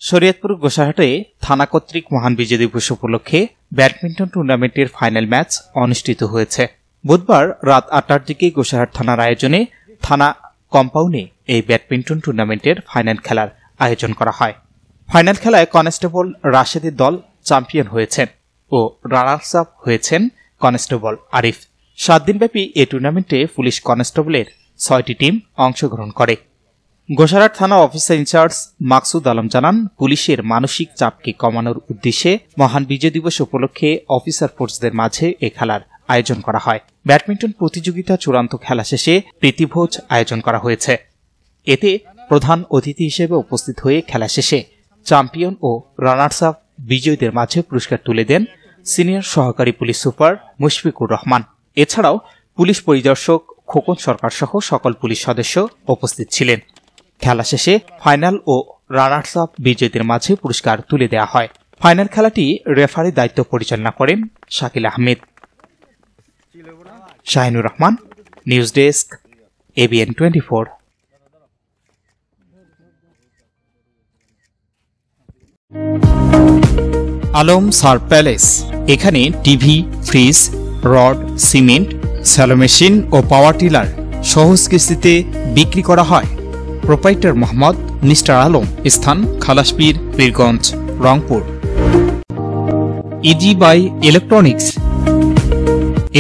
শরীয়তপুর গোসাহাটে থানা কর্তৃক মহান বিজয় দিবস উপলক্ষে ব্যাডমিন্টন টুর্নামেন্টের ফাইনাল ম্যাচ অনুষ্ঠিত হয়েছে। বুধবার রাত 8টার দিকে গোসাহাট থানার আয়োজনে থানা কম্পাউন্ডে এই ব্যাডমিন্টন টুর্নামেন্টের ফাইনাল খেলার আয়োজন করা হয়। ফাইনাল খেলায় কনস্টেবল রাশেদের দল চ্যাম্পিয়ন হয়েছেন ও রানার্স আপ হয়েছেন কনস্টেবল আরিফ। 7 দিনব্যাপী এই টুর্নামেন্টে পুলিশ কনস্টেবলের 6টি টিম অংশগ্রহণ করে। গোসাহাট থানা অফিসার ইনচার্জ মাকসুদ আলম জানান, পুলিশের মানসিক চাপকে কমানোর উদ্দেশ্যে মহান বিজয় দিবস উপলক্ষে অফিসার ফোর্সদের মাঝে এ খেলার আয়োজন করা হয়। ব্যাডমিন্টন প্রতিযোগিতা চূড়ান্ত খেলা শেষে প্রীতিভোজ আয়োজন করা হয়েছে। এতে প্রধান অতিথি হিসেবে উপস্থিত হয়ে খেলা শেষে চ্যাম্পিয়ন ও রানার্স আপ বিজয়ীদের মাঝে পুরস্কার তুলে দেন সিনিয়র সহকারী পুলিশ সুপার মুশফিকুর রহমান। এছাড়াও পুলিশ পরিদর্শক খোকন সরকার সহ সকল পুলিশ সদস্য উপস্থিত ছিলেন। খেলা শেষে ফাইনাল ও রানার্স আপ বিজয়ীদের মাঝে পুরস্কার তুলে দেওয়া হয়। ফাইনাল খেলাটি রেফারি দায়িত্ব পরিচালনা করেন Shakil Ahmed. Shahinur Rahman, news desk, ABN 24। Alam Sar palace, এখানে TV, fridge, rod, cement, shallow machine ও পাওয়ার টিলার সহজ কিস্তিতে বিক্রি করা হয়। প্রোপাইটার মোহাম্মদ মিস্টার আলম, স্থান Khalaspir, Pirganj, Rangpur. Easy by electronics,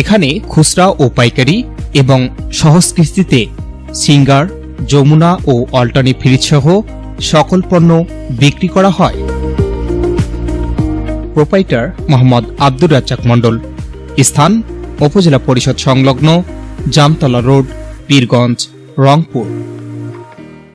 এখানে খুচরা ও পাইকারি এবং সহজ কিস্তিতে সিঙ্গার, যমুনা ও অল্টানি ফ্রিজ সহ সকল পণ্য বিক্রি করা হয়। প্রোপাইটার মোহাম্মদ আব্দুর রাজ্জাক মণ্ডল, স্থান উপজেলা পরিষদ সংলগ্ন জামতলা রোড, পীরগঞ্জ, রংপুর।